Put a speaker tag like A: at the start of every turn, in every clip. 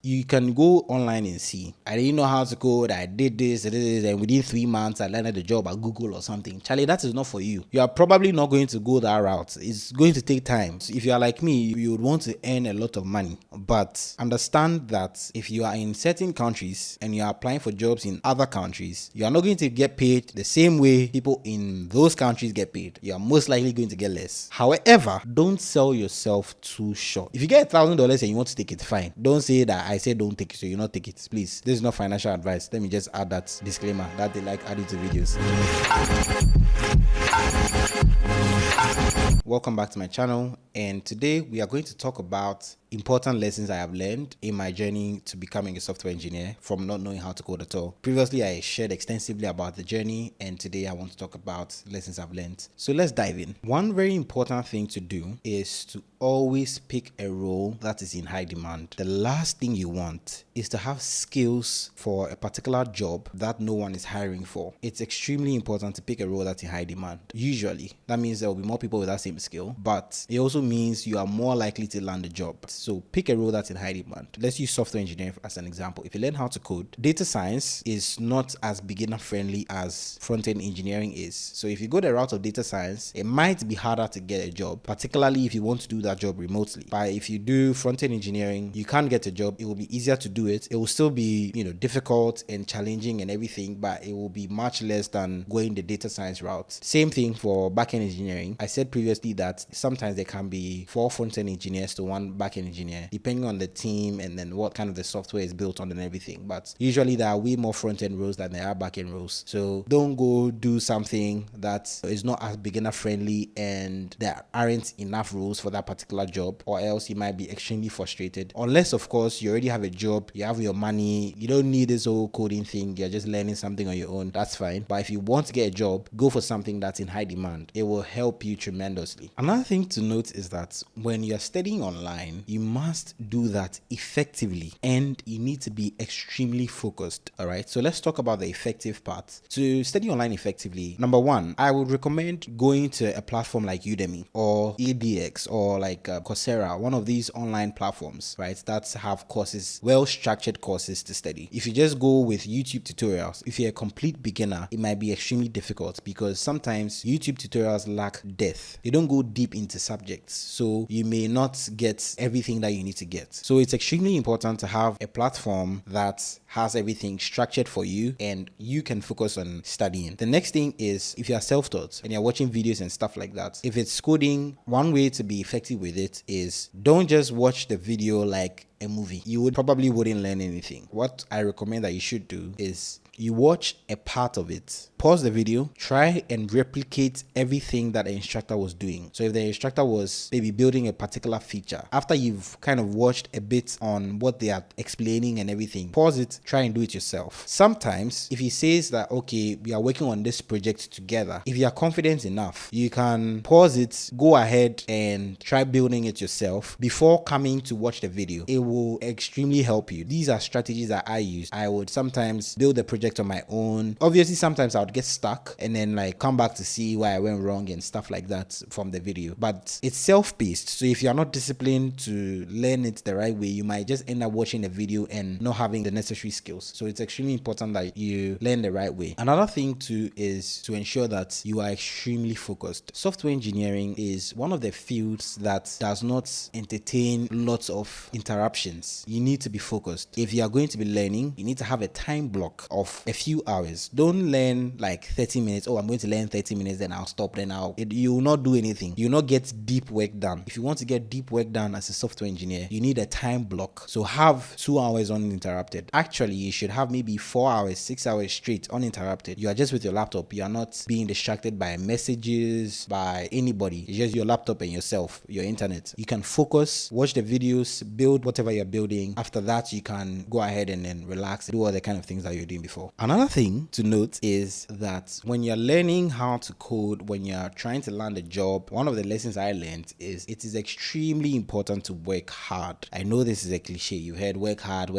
A: You can go online and see, I didn't know how to code, I did this, and within 3 months I landed a job at Google or something. Charlie, that is not for you. You are probably not going to go that route. It's going to take time. So if you are like me, you would want to earn a lot of money. But understand that if you are in certain countries and you are applying for jobs in other countries, you are not going to get paid the same way people in those countries get paid. You are most likely going to get less. However, don't sell yourself too short. If you get $1,000 and you want to take it, fine. Don't say that I said don't take it, so you not take it. Please, this is not financial advice. Let me just add that disclaimer that they like adding to videos. Welcome back to my channel, and today we are going to talk about important lessons I have learned in my journey to becoming a software engineer from not knowing how to code at all. Previously, I shared extensively about the journey, and today I want to talk about lessons I've learned. So let's dive in. One very important thing to do is to always pick a role that is in high demand. The last thing you want is to have skills for a particular job that no one is hiring for. It's extremely important to pick a role that's in high demand. Usually, that means there will be more people with that same skill, but it also means you are more likely to land a job. So pick a role that's in high demand. Let's use software engineering as an example. If you learn how to code, data science is not as beginner friendly as front-end engineering is. So if you go the route of data science, it might be harder to get a job, particularly if you want to do that job remotely. But if you do front-end engineering, you can't get a job. It will be easier to do it. It will still be, difficult and challenging and everything, but it will be much less than going the data science route. Same thing for back-end engineering. I said previously that sometimes there can be 4 front-end engineers to 1 back-end engineer, depending on the team and then what kind of the software is built on and everything. But usually there are way more front-end roles than there are back-end roles. So don't go do something that is not as beginner friendly and there aren't enough roles for that particular job, or else you might be extremely frustrated. Unless, of course, you already have a job, you have your money, you don't need this whole coding thing, you're just learning something on your own, that's fine. But if you want to get a job, go for something that's in high demand. It will help you tremendously. Another thing to note is that when you're studying online, you must do that effectively and you need to be extremely focused. All right, so let's talk about the effective part. To study online effectively, number 1, I would recommend going to a platform like Udemy or EDX or like Coursera, one of these online platforms, right, that have courses, well-structured courses to study. If you just go with YouTube tutorials, if you're a complete beginner, it might be extremely difficult because sometimes YouTube tutorials lack depth. They don't go deep into subjects, so you may not get everything that you need to get. So it's extremely important to have a platform that has everything structured for you and you can focus on studying. The next thing is, if you are self-taught and you're watching videos and stuff like that, if it's coding, one way to be effective with it is don't just watch the video like a movie. You probably wouldn't learn anything. What I recommend that you should do is you watch a part of it, pause the video, try and replicate everything that the instructor was doing. So if the instructor was maybe building a particular feature, after you've kind of watched a bit on what they are explaining and everything, pause it, try and do it yourself. Sometimes if he says that, okay, we are working on this project together, if you are confident enough, you can pause it, go ahead and try building it yourself before coming to watch the video. It will extremely help you. These are strategies that I use. I would sometimes build the project on my own. Obviously, sometimes I would get stuck and then like come back to see why I went wrong and stuff like that from the video. But it's self-paced. So if you're not disciplined to learn it the right way, you might just end up watching the video and not having the necessary skills. So it's extremely important that you learn the right way. Another thing too is to ensure that you are extremely focused. Software engineering is one of the fields that does not entertain lots of interruptions. You need to be focused. If you are going to be learning, you need to have a time block of a few hours. Don't learn like 30 minutes. Oh, I'm going to learn 30 minutes, then I'll stop, you will not do anything. You will not get deep work done. If you want to get deep work done as a software engineer, you need a time block. So have 2 hours uninterrupted. Actually, you should have maybe 4 hours, 6 hours straight uninterrupted. You are just with your laptop. You are not being distracted by messages, by anybody. It's just your laptop and yourself, your internet. You can focus, watch the videos, build whatever you're building. After that, you can go ahead and then relax, do all the kind of things that you're doing before. Another thing to note is that when you're learning how to code, when you're trying to land a job, one of the lessons I learned is it is extremely important to work hard. I know this is a cliche. You've heard work hard,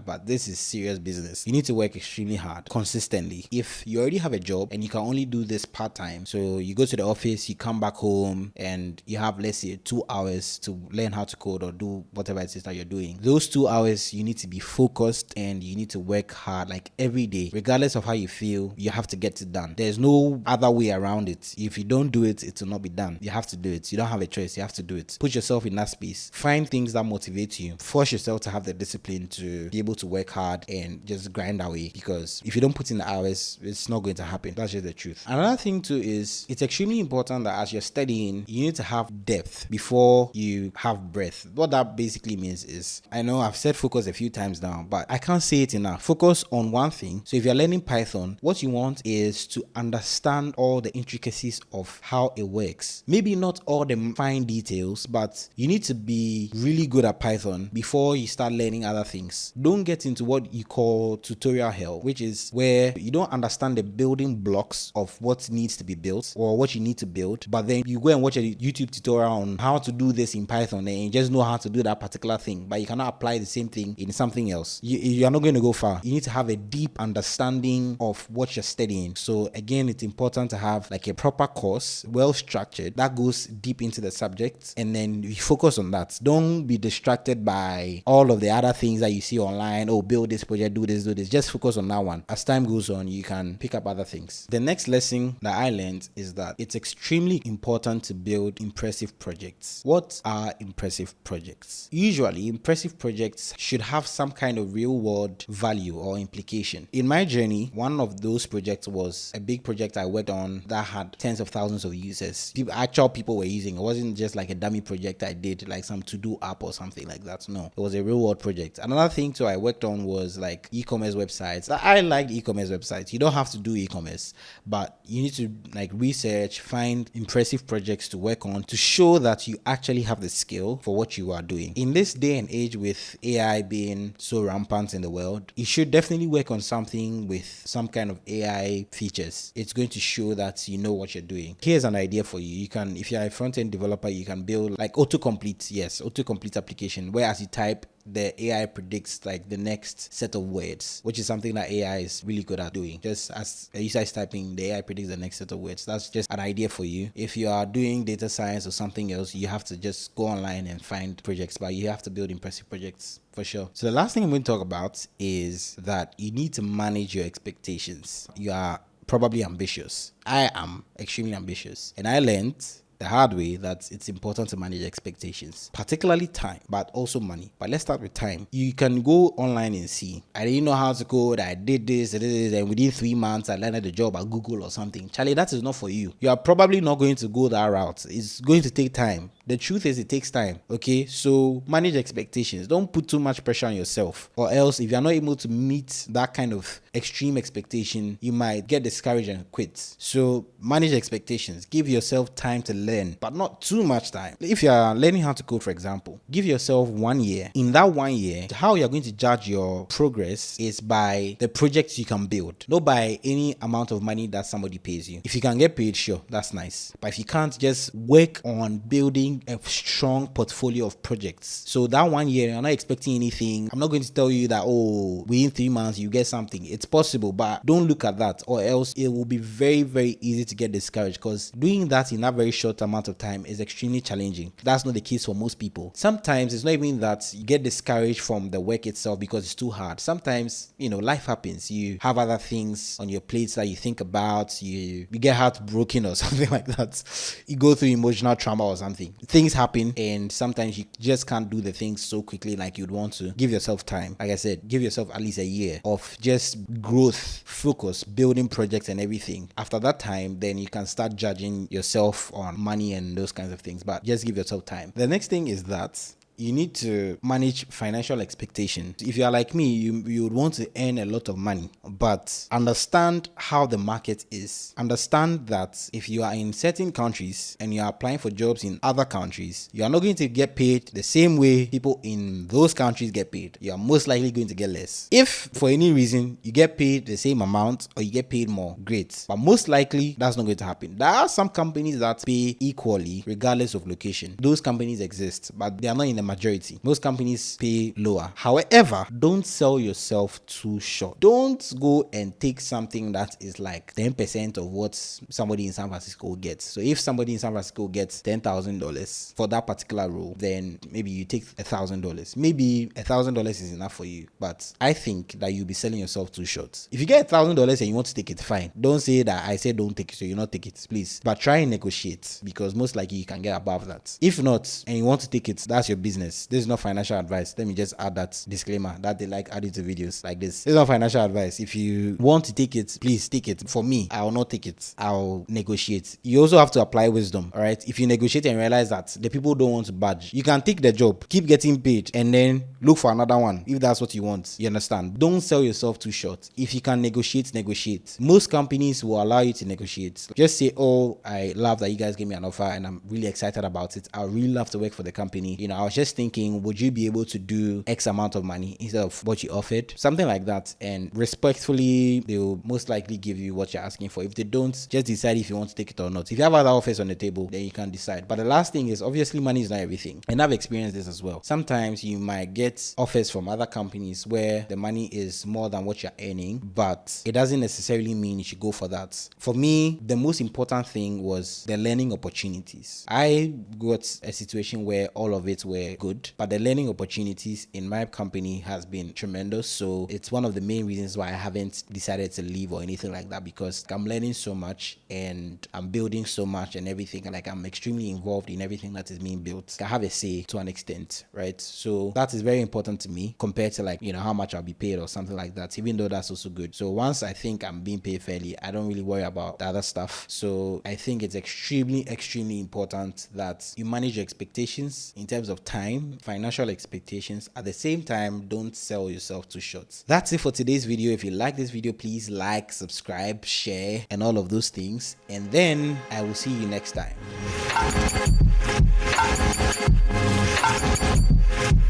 A: but this is serious business. You need to work extremely hard, consistently. If you already have a job and you can only do this part-time, so you go to the office, you come back home and you have, let's say, 2 hours to learn how to code or do whatever it is is that you're doing. Those 2 hours, you need to be focused and you need to work hard like every day. Regardless of how you feel, you have to get it done. There's no other way around it. If you don't do it, it will not be done. You have to do it. You don't have a choice. You have to do it. Put yourself in that space. Find things that motivate you. Force yourself to have the discipline to be able to work hard and just grind away, because if you don't put in the hours, it's not going to happen. That's just the truth. Another thing too is it's extremely important that as you're studying, you need to have depth before you have breadth. What that basically means is, I know I've said focus a few times now, but I can't say it enough. Focus on one thing. So if you're learning Python, what you want is to understand all the intricacies of how it works. Maybe not all the fine details, but you need to be really good at Python before you start learning other things. Don't get into what you call tutorial hell, which is where you don't understand the building blocks of what needs to be built or what you need to build, but then you go and watch a YouTube tutorial on how to do this in Python and you just know how to do that particular thing, but you cannot apply the same thing in something else. You are not going to go far. You need to have a deep understanding of what you're studying. So again, it's important to have like a proper course, well structured, that goes deep into the subject, and then you focus on that. Don't be distracted by all of the other things that you see online. Oh, build this project, do this. Just focus on that one. As time goes on, you can pick up other things. The next lesson that I learned is that it's extremely important to build impressive projects. What are impressive projects? Usually, impressive projects should have some kind of real world value or implication. In my journey, one of those projects was a big project I worked on that had tens of thousands of users. Actual people were using it. It wasn't just like a dummy project I did, like some to-do app or something like that. No, it was a real world project. Another thing too I worked on was like e-commerce websites. I like e-commerce websites. You don't have to do e-commerce, but you need to like research, find impressive projects to work on to show that you actually have the skill for what you are doing. In this day and age with AI being so rampant in the world, you should definitely work on something with some kind of AI features. It's going to show that you know what you're doing. Here's an idea for you. You can, if you're a front-end developer, you can build like autocomplete. Yes, autocomplete application, where as you type, the AI predicts like the next set of words, which is something that AI is really good at doing. Just as a user is typing, the AI predicts the next set of words. That's just an idea for you. If you are doing data science or something else, you have to just go online and find projects, but you have to build impressive projects for sure. So the last thing I'm going to talk about is that you need to manage your expectations. You are probably ambitious. I am extremely ambitious, and I learned the hard way that it's important to manage expectations, particularly time, but also money. But let's start with time. You can go online and see, I didn't know how to code, I did this, and within 3 months I landed a job at Google or something. Charlie, that is not for you. You are probably not going to go that route. It's going to take time. The truth is, it takes time. Okay, so manage expectations. Don't put too much pressure on yourself, or else if you're not able to meet that kind of extreme expectation, you might get discouraged and quit. So manage expectations. Give yourself time to learn, but not too much time. If you're learning how to code, for example, give yourself 1 year. In that 1 year, how you're going to judge your progress is by the projects you can build, not by any amount of money that somebody pays you. If you can get paid, sure, that's nice. But if you can't, just work on building a strong portfolio of projects. So that 1 year, you're not expecting anything. I'm not going to tell you that, oh, within 3 months you get something. It's possible, but don't look at that, or else it will be very, very easy to get discouraged, because doing that in a very short amount of time is extremely challenging. That's not the case for most people. Sometimes it's not even that you get discouraged from the work itself because it's too hard. Sometimes, life happens. You have other things on your plates that you think about. You get heartbroken or something like that. You go through emotional trauma or something. Things happen, and sometimes you just can't do the things so quickly like you'd want to. Give yourself time. Like I said, give yourself at least a year of just growth, focus, building projects and everything. After that time, then you can start judging yourself on money and those kinds of things, but just give yourself time. The next thing is that you need to manage financial expectations. If you are like me, you would want to earn a lot of money, but understand how the market is. Understand that if you are in certain countries and you are applying for jobs in other countries, you are not going to get paid the same way people in those countries get paid. You are most likely going to get less. If for any reason you get paid the same amount or you get paid more, great. But most likely that's not going to happen. There are some companies that pay equally regardless of location. Those companies exist, but they are not in the majority. Most companies pay lower. However, don't sell yourself too short. Don't go and take something that is like 10% of what somebody in San Francisco gets. So if somebody in San Francisco gets $10,000 for that particular role, then maybe you take $1,000. Maybe $1,000 is enough for you, but I think that you'll be selling yourself too short. If you get $1,000 and you want to take it, fine. Don't say that I said don't take it, so you not take it, please. But try and negotiate, because most likely you can get above that. If not, and you want to take it, that's your business. This is not financial advice. Let me just add that disclaimer that they like adding to videos like this. This is not financial advice. If you want to take it, please take it. For me, I will not take it. I'll negotiate. You also have to apply wisdom, all right? If you negotiate and realize that the people don't want to budge, you can take the job, keep getting paid, and then look for another one if that's what you want. You understand? Don't sell yourself too short. If you can negotiate, negotiate. Most companies will allow you to negotiate. Just say, oh, I love that you guys gave me an offer and I'm really excited about it. I really love to work for the company. You know, I was just thinking, would you be able to do X amount of money instead of what you offered? Something like that. And respectfully, they will most likely give you what you're asking for. If they don't, just decide if you want to take it or not. If you have other offers on the table, then you can decide. But the last thing is, obviously, money is not everything. And I've experienced this as well. Sometimes you might get offers from other companies where the money is more than what you're earning, but it doesn't necessarily mean you should go for that. For me, the most important thing was the learning opportunities. I got a situation where all of it were good, but the learning opportunities in my company has been tremendous. So it's one of the main reasons why I haven't decided to leave or anything like that, because I'm learning so much and I'm building so much and everything. Like, I'm extremely involved in everything that is being built. I have a say to an extent, right? So that is very important to me compared to, like, you know, how much I'll be paid or something like that, even though that's also good. So once I think I'm being paid fairly, I don't really worry about the other stuff. So I think it's extremely important that you manage your expectations in terms of time, financial expectations. At the same time, don't sell yourself too short. That's it for today's video. If you like this video, please like, subscribe, share, and all of those things. And then I will see you next time.